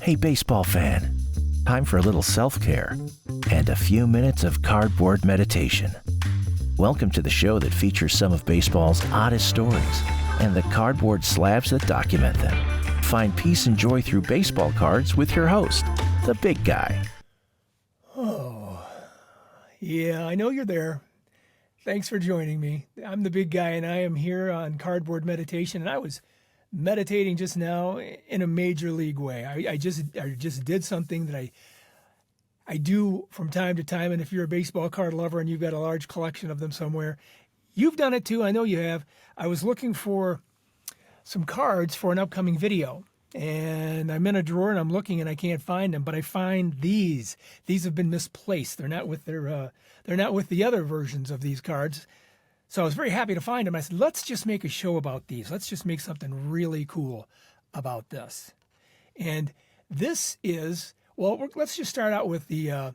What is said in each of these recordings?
Hey, baseball fan, time for a little self-care and a few minutes of cardboard meditation. Welcome to the show that features some of baseball's oddest stories and the cardboard slabs that document them. Find peace and joy through baseball cards with your host, the big guy. Oh, yeah, I know you're there. Thanks for joining me. I'm the big guy, and I am here on Cardboard Meditation, and I was meditating just now in a major league way. I just did something that I do from time to time, and if you're a baseball card lover and you've got a large collection of them somewhere, you've done it too. I know you have. I was looking for some cards for an upcoming video, and I'm in a drawer and I'm looking and I can't find them, but I find these. These have been misplaced. They're not with the other versions of these cards. So I was very happy to find them. I said, let's just make a show about these. Let's just make something really cool about this. And this is, well, let's just start out with the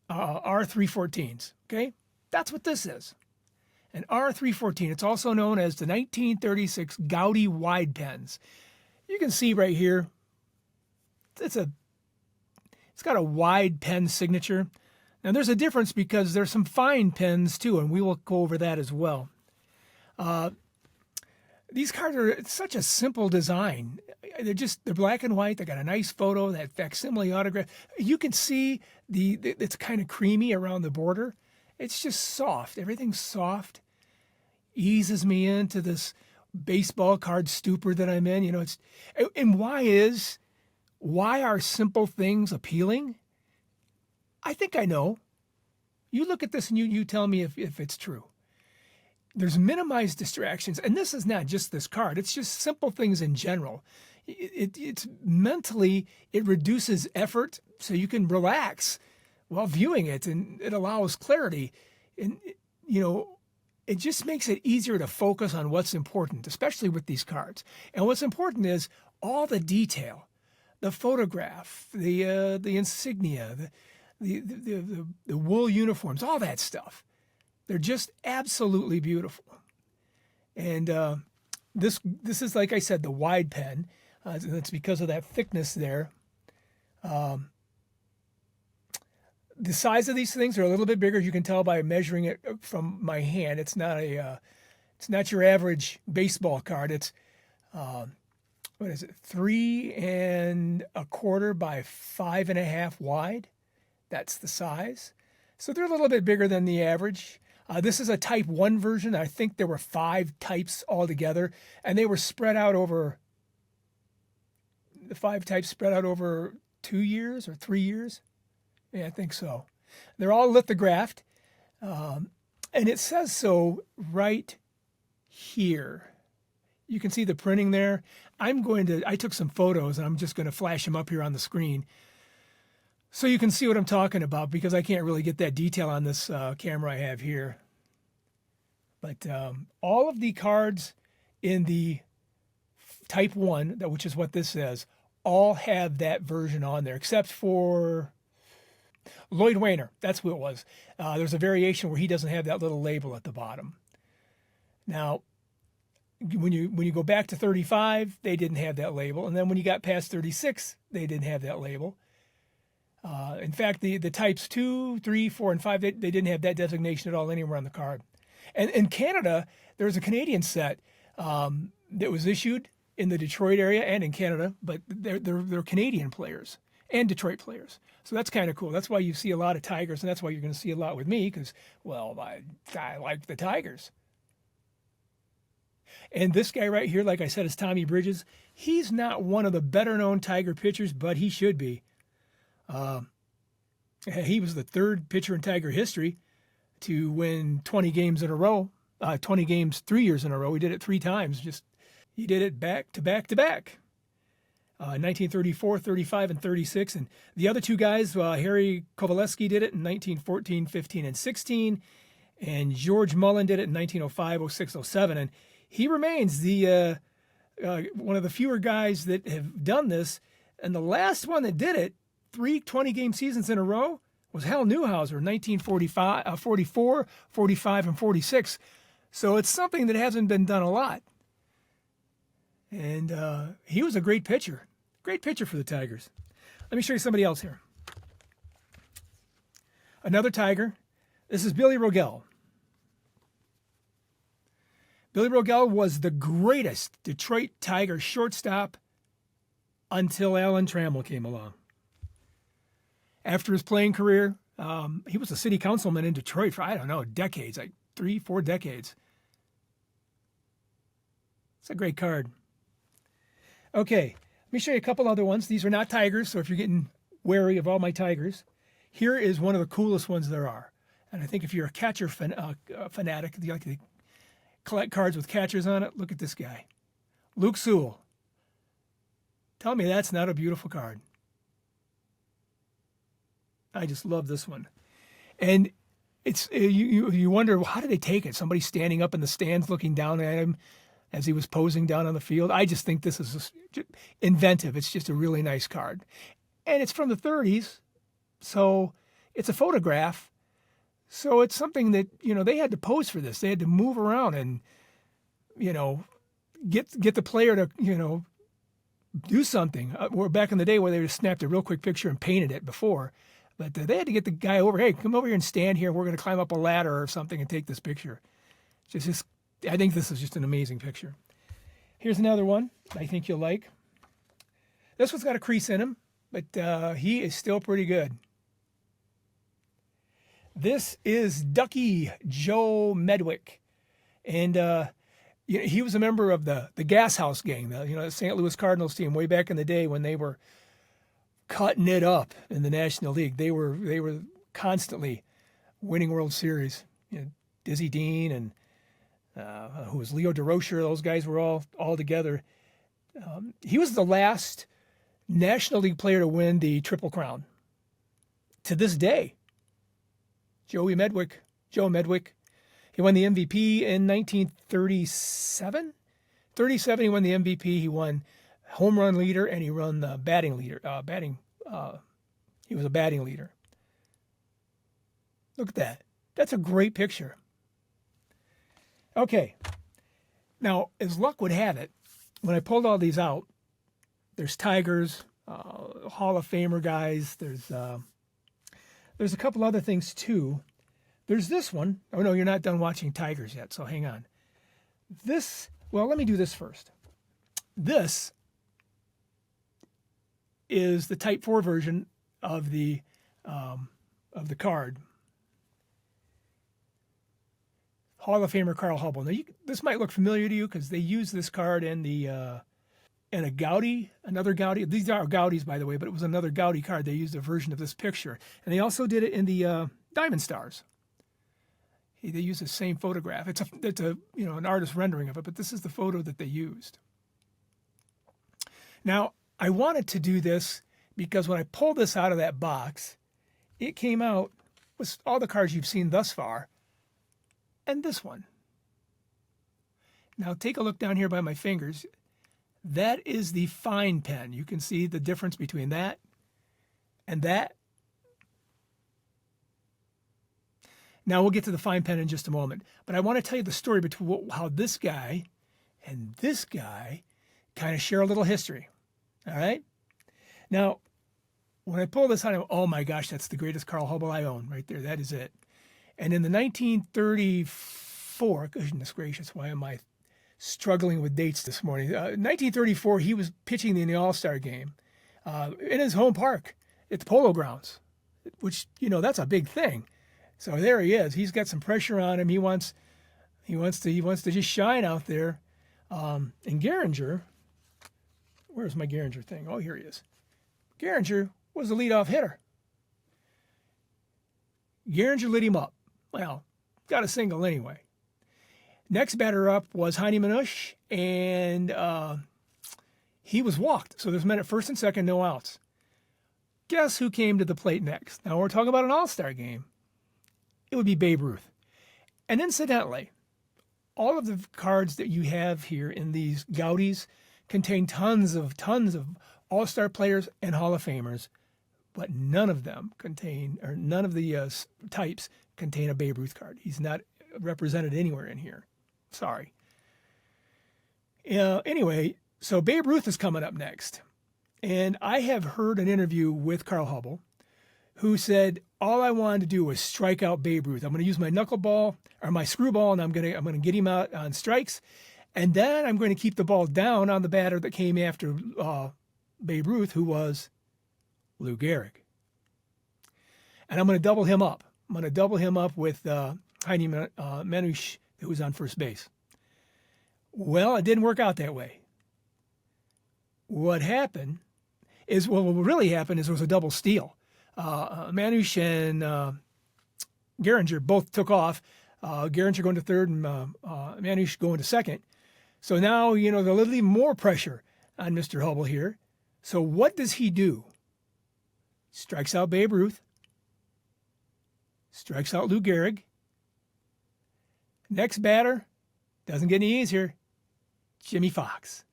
R314s, okay? That's what this is. An R314. It's also known as the 1936 Gaudi wide pens. You can see right here, it's got a wide pen signature. Now there's a difference because there's some fine pens too, and we will go over that as well. These cards are such a simple design. They're black and white. They got a nice photo, that facsimile autograph. You can see it's kind of creamy around the border. It's just soft. Everything's soft. Eases me into this baseball card stupor that I'm in. You know, and why are simple things appealing? I think I know. You look at this and you tell me if it's true. There's minimized distractions, and this is not just this card. It's just simple things in general. It's mentally, it reduces effort so you can relax while viewing it, and it allows clarity. And, you know, it just makes it easier to focus on what's important, especially with these cards. And what's important is all the detail, the photograph, the insignia, the wool uniforms, all that stuff. They're just absolutely beautiful. And this is, like I said, the wide pen. That's because of that thickness there. The size of these things are a little bit bigger. You can tell by measuring it from my hand. It's not your average baseball card. It's what is it? 3 1/4 by 5 1/2 wide. That's the size. So they're a little bit bigger than the average. This is a type 1 version. I think there were 5 types altogether, and they were spread out over, the 5 types spread out over 2 years or 3 years. Yeah, I think so. They're all lithographed, and it says so right here. You can see the printing there. I took some photos, and I'm just going to flash them up here on the screen so you can see what I'm talking about, because I can't really get that detail on this camera I have here. But all of the cards in the Type 1, which is what this says, all have that version on there, except for Lloyd Wayner. That's who it was. There's a variation where he doesn't have that little label at the bottom. Now, when you go back to 35, they didn't have that label. And then when you got past 36, they didn't have that label. In fact, the types 2, 3, 4, and 5, they didn't have that designation at all anywhere on the card. And in Canada, there's a Canadian set that was issued in the Detroit area and in Canada, but they're Canadian players and Detroit players. So that's kind of cool. That's why you see a lot of Tigers, and that's why you're going to see a lot with me, because, well, I like the Tigers. And this guy right here, like I said, is Tommy Bridges. He's not one of the better-known Tiger pitchers, but he should be. He was the 3rd pitcher in Tiger history to win 20 games in a row, 20 games 3 years in a row. He did it 3 times. He did it back to back to back. 1934, 35, and 36. And the other 2 guys, Harry Kovaleski did it in 1914, 15, and 16. And George Mullen did it in 1905, 06, 07. And he remains the one of the fewer guys that have done this. And the last one that did it, 3 20-game seasons in a row, was Hal Newhouser, 1945, 44, 45, and 46. So it's something that hasn't been done a lot. And he was a great pitcher. Great pitcher for the Tigers. Let me show you somebody else here. Another Tiger. This is Billy Rogel. Billy Rogel was the greatest Detroit Tiger shortstop until Alan Trammell came along. After his playing career, he was a city councilman in Detroit for, I don't know, decades, like 3-4 decades. It's a great card. Okay, let me show you a couple other ones. These are not Tigers, so if you're getting wary of all my Tigers, here is one of the coolest ones there are. And I think if you're a catcher fanatic, you like to collect cards with catchers on it, look at this guy. Luke Sewell. Tell me that's not a beautiful card. I just love this one. And it's you wonder, well, how did they take it? Somebody standing up in the stands looking down at him as he was posing down on the field. I just think this is just inventive. It's just a really nice card. And it's from the 30s, so it's a photograph. So it's something that, they had to pose for this. They had to move around and, get the player to, do something. Or back in the day where they just snapped a real quick picture and painted it before. But they had to get the guy over, hey, come over here and stand here. We're going to climb up a ladder or something and take this picture. I think this is just an amazing picture. Here's another one I think you'll like. This one's got a crease in him, but he is still pretty good. This is Ducky Joe Medwick. And he was a member of the Gas House gang, the St. Louis Cardinals team way back in the day when they were cutting it up in the National League. They were constantly winning World Series. Dizzy Dean and who was Leo DeRocher, those guys were all together. He was the last National League player to win the Triple Crown. To this day, Joe Medwick. He won the MVP in 1937. 37, he won the MVP. He won home run leader, and he won the batting leader. He was a batting leader. Look at that. That's a great picture. Okay. Now, as luck would have it, when I pulled all these out, there's Tigers, Hall of Famer guys. There's a couple other things too. There's this one. Oh no, you're not done watching Tigers yet, so hang on. Let me do this first. This is the Type 4 version of the card. Hall of Famer Carl Hubble. Now, this might look familiar to you because they use this card in a Gaudy, another Gaudy. These are Gaudis, by the way, but it was another Gaudy card. They used a version of this picture, and they also did it in the Diamond Stars. They used the same photograph. It's an artist rendering of it, but this is the photo that they used. Now, I wanted to do this because when I pulled this out of that box, it came out with all the cards you've seen thus far, and this one. Now, take a look down here by my fingers. That is the fine pen. You can see the difference between that and that. Now, we'll get to the fine pen in just a moment, but I want to tell you the story between how this guy and this guy kind of share a little history. All right? Now, when I pull this out, oh my gosh, that's the greatest Carl Hubble I own right there. That is it. And in the 1934, goodness gracious, why am I struggling with dates this morning? 1934, he was pitching in the All-Star game in his home park at the Polo Grounds, which, that's a big thing. So there he is. He's got some pressure on him. He wants to just shine out there. And Gehringer, where's my Gehringer thing? Oh, here he is. Gehringer was the leadoff hitter. Gehringer lit him up. Well, got a single anyway. Next batter up was Heine Manush, and he was walked. So there's men at first and second, no outs. Guess who came to the plate next? Now we're talking about an all-star game. It would be Babe Ruth. And incidentally, all of the cards that you have here in these Gaudis contain tons of all-star players and Hall of Famers, but none of the types contain a Babe Ruth card. He's not represented anywhere in here. Sorry. Anyway, so Babe Ruth is coming up next. And I have heard an interview with Carl Hubbell who said, all I wanted to do was strike out Babe Ruth. I'm going to use my knuckleball or my screwball, and I'm going to get him out on strikes. And then I'm going to keep the ball down on the batter that came after Babe Ruth, who was Lou Gehrig. And I'm going to double him up. I'm going to double him up with Heidi Manush, who was on first base. Well, it didn't work out that way. What happened is, what really happened is there was a double steal. Manush and Gehringer both took off. Gehringer going to third and Manush going to second. So now, there's a little even more pressure on Mr. Hubbell here. So what does he do? Strikes out Babe Ruth. Strikes out Lou Gehrig. Next batter, doesn't get any easier, Jimmy Fox.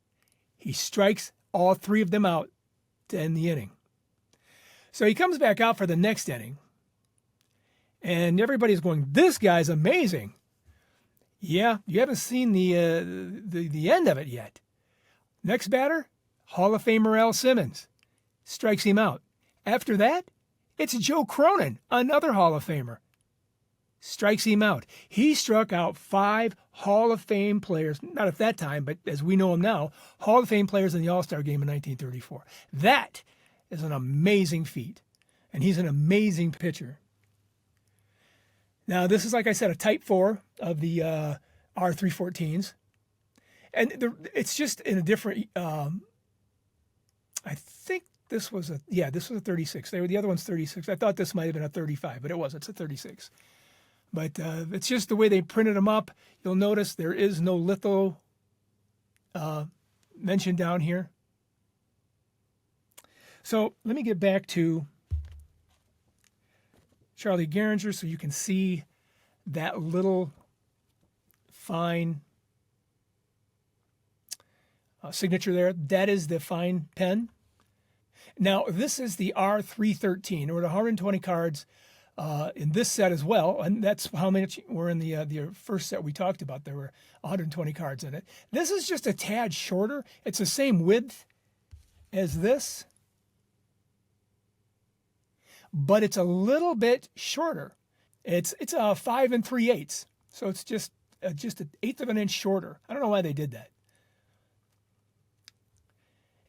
He strikes all three of them out to end the inning. So he comes back out for the next inning, and everybody's going, this guy's amazing. Yeah, you haven't seen the end of it yet. Next batter, Hall of Famer Al Simmons, strikes him out. After that, it's Joe Cronin, another Hall of Famer, strikes him out. He struck out 5 Hall of Fame players, not at that time, but as we know them now, Hall of Fame players in the All-Star game in 1934. That is an amazing feat, and he's an amazing pitcher. Now, this is, like I said, a Type 4 of the R314s, and it's just in a different, I think this was a 36. The other one's 36. I thought this might have been a 35, but it wasn't. It's a 36. But it's just the way they printed them up. You'll notice there is no litho mentioned down here. So let me get back to Charlie Gehringer so you can see that little fine signature there. That is the fine pen. Now, this is the R313. There were 120 cards in this set as well, and that's how many were in the first set we talked about. There were 120 cards in it. This is just a tad shorter. It's the same width as this, but it's a little bit shorter. It's 5 3/8, so it's just an eighth of an inch shorter. I don't know why they did that.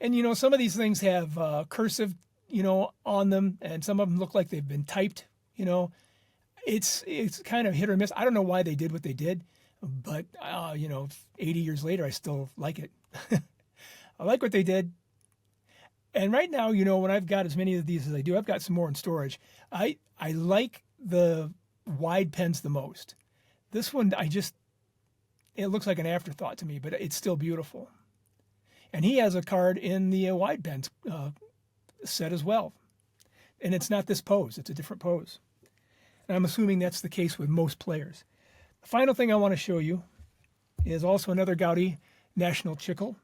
And some of these things have cursive, on them, and some of them look like they've been typed. It's kind of hit or miss. I don't know why they did what they did, but 80 years later, I still like it. I like what they did. And right now, when I've got as many of these as I do, I've got some more in storage. I like the wide pens the most. This one, it looks like an afterthought to me, but it's still beautiful. And he has a card in the wide pens set as well. And it's not this pose. It's a different pose. And I'm assuming that's the case with most players. The final thing I want to show you is also another Gaudy National Chicle,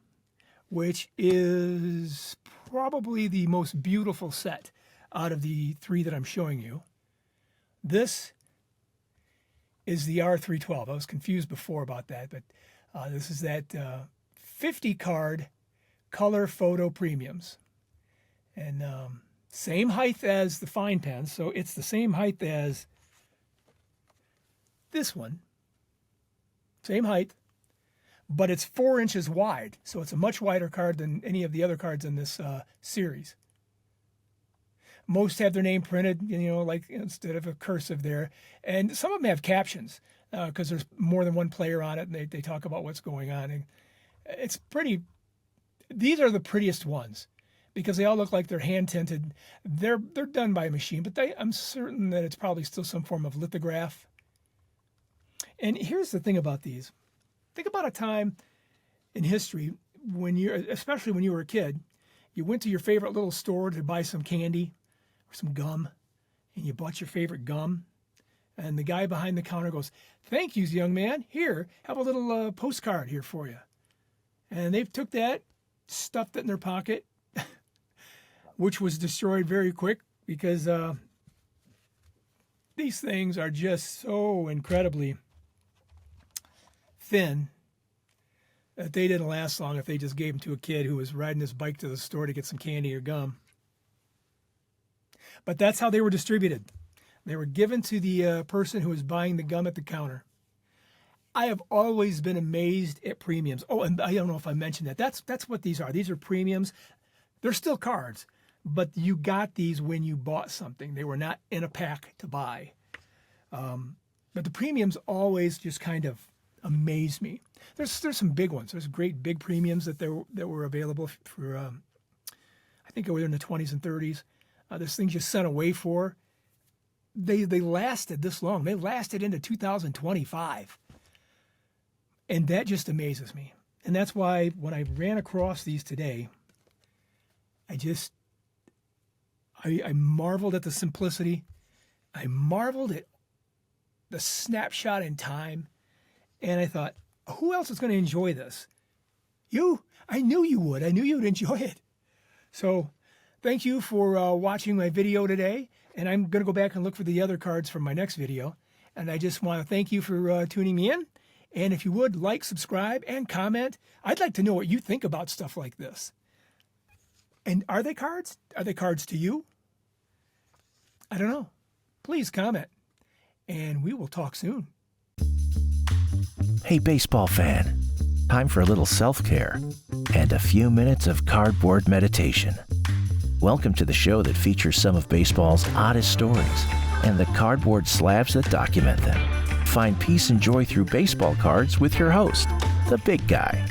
which is probably the most beautiful set out of the 3 that I'm showing you. This is the R312. I was confused before about that, but this is that 50 card color photo premiums. And same height as the fine pens, so it's the same height as this one. Same height, but it's 4 inches wide, so it's a much wider card than any of the other cards in this series. Most have their name printed, like instead of a cursive there. And some of them have captions because there's more than one player on it, and they talk about what's going on. And it's pretty. These are the prettiest ones because they all look like they're hand tinted. They're done by a machine, but I'm certain that it's probably still some form of lithograph. And here's the thing about these. Think about a time in history especially when you were a kid, you went to your favorite little store to buy some candy or some gum, and you bought your favorite gum, and the guy behind the counter goes, "Thank you, young man. Here, have a little postcard here for you." And they took that, stuffed it in their pocket, which was destroyed very quick because these things are just so incredibly thin. that they didn't last long if they just gave them to a kid who was riding his bike to the store to get some candy or gum. But that's how they were distributed. They were given to the person who was buying the gum at the counter. I have always been amazed at premiums. Oh, and I don't know if I mentioned that. That's what these are. These are premiums. They're still cards, but you got these when you bought something. They were not in a pack to buy. But the premiums always just kind of amaze me. There's some big ones. There's great big premiums that were available for, I think they were in the 20s and 30s. There's things you sent away for. They lasted this long. They lasted into 2025. And that just amazes me. And that's why when I ran across these today, I marveled at the simplicity. I marveled at the snapshot in time. And I thought, who else is going to enjoy this? You. I knew you would. I knew you'd enjoy it. So thank you for watching my video today. And I'm going to go back and look for the other cards from my next video. And I just want to thank you for tuning me in. And if you would, like, subscribe, and comment. I'd like to know what you think about stuff like this. And are they cards? Are they cards to you? I don't know. Please comment. And we will talk soon. Hey, baseball fan. Time for a little self-care and a few minutes of cardboard meditation. Welcome to the show that features some of baseball's oddest stories and the cardboard slabs that document them. Find peace and joy through baseball cards with your host, the big guy.